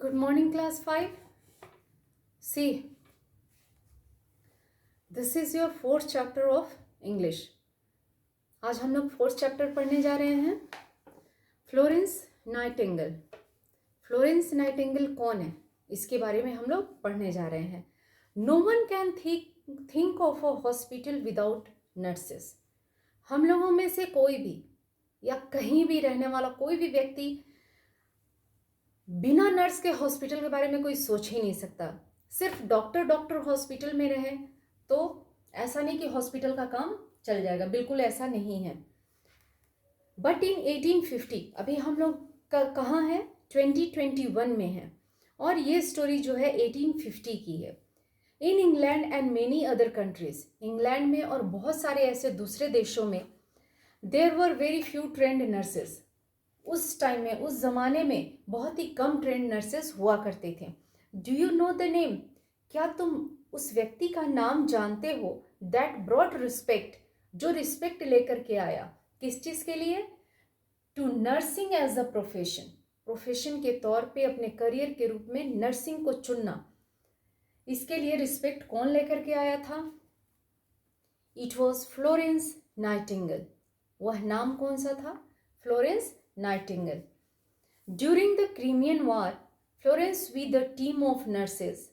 Good morning, class 5. See, this is your fourth chapter of English. आज हम लोग fourth chapter पढ़ने जा रहे हैं. Florence Nightingale. फ्लोरेंस नाइटिंगेल कौन है, इसके बारे में हम लोग पढ़ने जा रहे हैं. No one can think of a hospital without nurses. हम लोगों में से कोई भी या कहीं भी रहने वाला कोई भी व्यक्ति बिना नर्स के हॉस्पिटल के बारे में कोई सोच ही नहीं सकता. सिर्फ डॉक्टर हॉस्पिटल में रहे तो ऐसा नहीं कि हॉस्पिटल का काम चल जाएगा, बिल्कुल ऐसा नहीं है. बट इन 1850, अभी हम लोग कहाँ हैं, 2021 में है, और ये स्टोरी जो है 1850 की है. In England and many other countries, England में और बहुत सारे ऐसे दूसरे देशों में, there were very few trained nurses. उस टाइम में, उस ज़माने में बहुत ही कम ट्रेंड नर्सेस हुआ करते थे. Do you know the name? क्या तुम उस व्यक्ति का नाम जानते हो? दैट ब्रॉट रिस्पेक्ट, जो रिस्पेक्ट लेकर के आया. किस चीज़ के लिए? To nursing as a profession. Profession के तौर पे अपने करियर के रूप में नर्सिंग को चुनना, इसके लिए रिस्पेक्ट कौन लेकर के आया था? It was Florence Nightingale. वह नाम कौन सा था? Florence Nightingale. During the Crimean war, Florence with the team of nurses.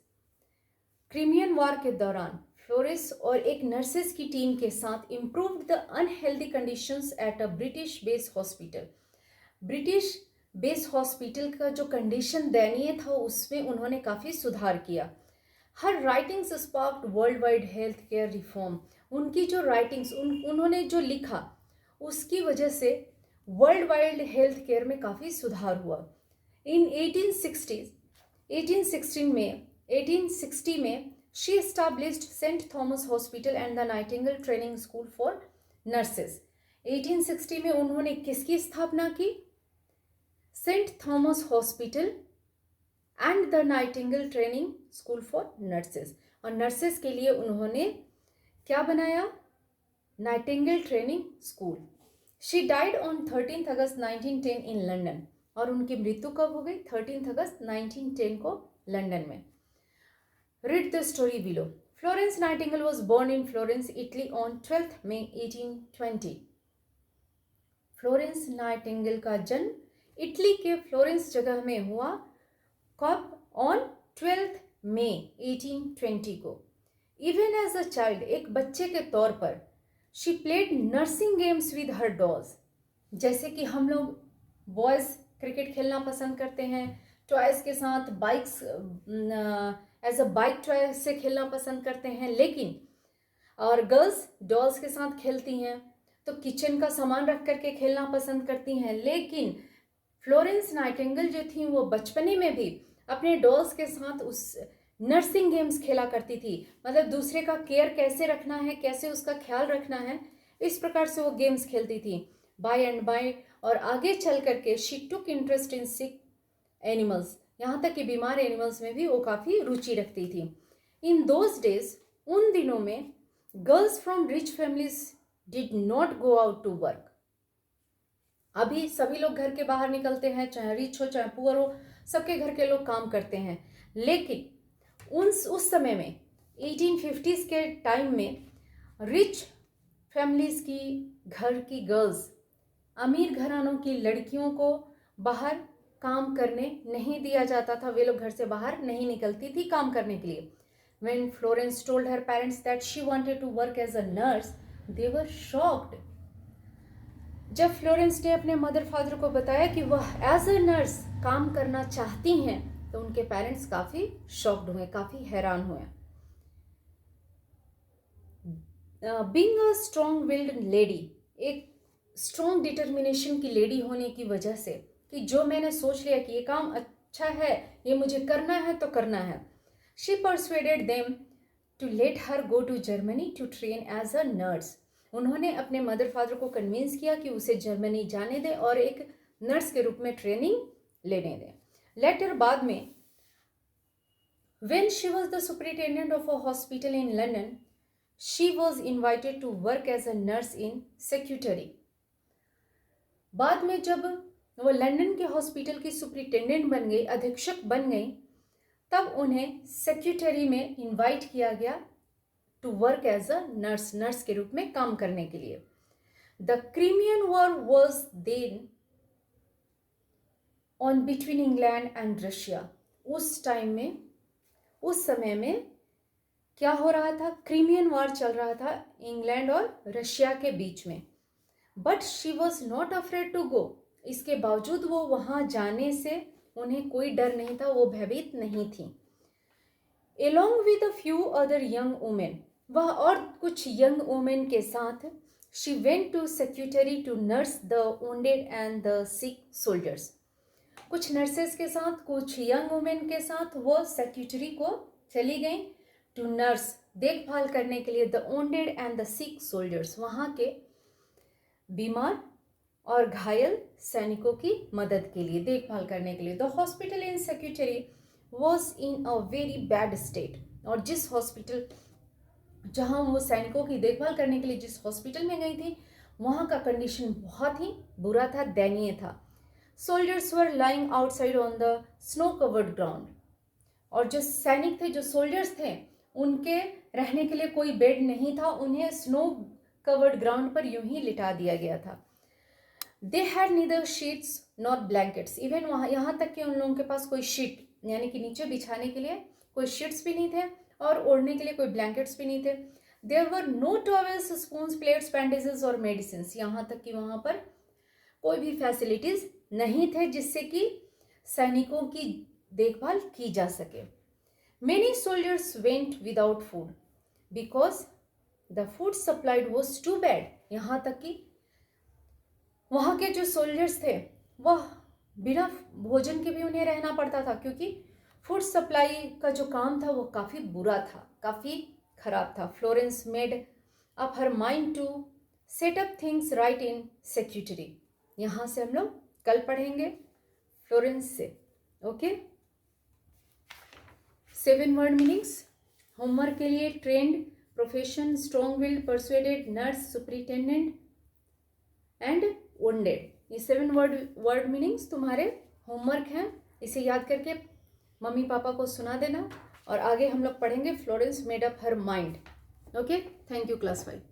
Crimean war के दौरान फ्लोरेंस और एक नर्सेस की टीम के साथ improved the unhealthy conditions at a British base hospital. British base hospital का जो कंडीशन दयनीय था उसमें उन्होंने काफ़ी सुधार किया. Her writings sparked worldwide health care reform. उनकी जो राइटिंग्स, उन्होंने जो लिखा, उसकी वजह से वर्ल्ड वाइड हेल्थ केयर में काफ़ी सुधार हुआ. इन 1860 में she established Saint Thomas hospital and the Nightingale training school for nurses. 1860 में उन्होंने किसकी स्थापना की? Saint Thomas hospital and the Nightingale training school for nurses. और नर्सेस के लिए उन्होंने क्या बनाया? Nightingale training school. She died on 13 August 1910 in London. और उनकी मृत्यु कब हो गई? 13 अगस्त 1910 को लंदन में. Read the story below. Florence Nightingale was born in Florence, Italy on 12 May 1820. Florence Nightingale का जन्म इटली के फ्लोरेंस जगह में हुआ. कब? ऑन 12 मई 1820 को. इवन एज अ चाइल्ड, एक बच्चे के तौर पर, she played nursing games with her dolls. जैसे कि हम लोग बॉयज़ क्रिकेट खेलना पसंद करते हैं, टॉयज़ के साथ, bikes as a bike toy से खेलना पसंद करते हैं, लेकिन और गर्ल्स डॉल्स के साथ खेलती हैं, तो किचन का सामान रख करके खेलना पसंद करती हैं. लेकिन फ्लोरेंस नाइटिंगेल जो थी वो बचपने में भी अपने डॉल्स के साथ उस नर्सिंग गेम्स खेला करती थी. मतलब दूसरे का केयर कैसे रखना है, कैसे उसका ख्याल रखना है, इस प्रकार से वो गेम्स खेलती थी. बाय एंड बाय, और आगे चल करके she took interest in sick animals. यहाँ तक कि बीमार एनिमल्स में भी वो काफ़ी रुचि रखती थी. इन दोज डेज, उन दिनों में, girls from rich families did not go out to work. अभी सभी लोग घर के बाहर निकलते हैं, चाहे रिच हो चाहे पुअर हो, सबके घर के लोग काम करते हैं. लेकिन उस समय में 1850s के टाइम में रिच फैमिलीज़ की घर की गर्ल्स, अमीर घरानों की लड़कियों को बाहर काम करने नहीं दिया जाता था. वे लोग घर से बाहर नहीं निकलती थी काम करने के लिए. When Florence told her parents that she wanted to work as a nurse, they were shocked. जब फ्लोरेंस ने अपने मदर फादर को बताया कि वह एज अ नर्स काम करना चाहती हैं, तो उनके पेरेंट्स काफ़ी शॉक्ड हुए, काफ़ी हैरान हुए. Being a strong willed lady, एक स्ट्रॉन्ग डिटर्मिनेशन की लेडी होने की वजह से, कि जो मैंने सोच लिया कि ये काम अच्छा है, ये मुझे करना है तो करना है, she persuaded them to let her go to Germany to train as a nurse. उन्होंने अपने मदर फादर को कन्विंस किया कि उसे जर्मनी जाने दें और एक नर्स के रूप में ट्रेनिंग लेने दें. लेटर बाद में, when she was the superintendent of a hospital in London, she was invited to work as a nurse in secretary. बाद में जब वो लंदन के हॉस्पिटल की सुपरिटेंडेंट बन गई, अधीक्षक बन गई, तब उन्हें सेक्रेटरी में इनवाइट किया गया to work as a nurse के रूप में काम करने के लिए। The Crimean war was then on between England and Russia. उस टाइम में, उस समय में क्या हो रहा था? क्रीमियन वॉर चल रहा था इंग्लैंड और रशिया के बीच में। But she was not afraid to go. इसके बावजूद वो वहाँ जाने से उन्हें कोई डर नहीं था, वो भयभीत नहीं थी। Along with a few other young women, वह और कुछ यंग वुमेन के साथ, she went to Scutari to nurse the wounded and the sick soldiers. कुछ नर्सेस के साथ, कुछ यंग वुमेन के साथ वो सेक्रेटरी को चली गई टू नर्स, देखभाल करने के लिए, the wounded and the sick soldiers, वहाँ के बीमार और घायल सैनिकों की मदद के लिए, देखभाल करने के लिए। The hospital in secretary was in a very bad state, और जिस हॉस्पिटल, जहाँ वो सैनिकों की देखभाल करने के लिए जिस हॉस्पिटल में गई थी, वहाँ का कंडीशन बहुत ही बुरा था, दयनीय था। Soldiers were lying outside on the snow covered ground, और जो सैनिक थे, जो सोल्जर्स थे, उनके रहने के लिए कोई बेड नहीं था, उन्हें स्नो कवर्ड ग्राउंड पर यूं ही लिटा दिया गया था। They had neither sheets not blankets, even वहाँ यहाँ तक कि उन लोगों के पास कोई शीट, यानी कि नीचे बिछाने के लिए कोई शीट्स भी नहीं थे, और ओढ़ने के लिए कोई ब्लैंकेट्स भी नहीं थे। There were no towels, spoons, plates, bandages और मेडिसिन, यहाँ तक कि वहाँ पर कोई भी फैसिलिटीज नहीं थे जिससे कि सैनिकों की देखभाल की जा सके। Many soldiers went without food because the food supplied was too bad, यहाँ तक कि वहाँ के जो सोल्जर्स थे वह बिना भोजन के भी उन्हें रहना पड़ता था, क्योंकि फूड सप्लाई का जो काम था वो काफ़ी बुरा था, काफ़ी खराब था। Florence made up her mind to set up things right in Scutari. यहाँ से हम लोग कल पढ़ेंगे फ्लोरेंस से। ओके, 7 वर्ड मीनिंग्स होमवर्क के लिए: trend, profession, strong willed, persuaded, nurse, superintendent and wounded. ये 7 वर्ड मीनिंग्स तुम्हारे होमवर्क हैं। इसे याद करके मम्मी पापा को सुना देना, और आगे हम लोग पढ़ेंगे Florence made up her mind. Okay, thank you class 5।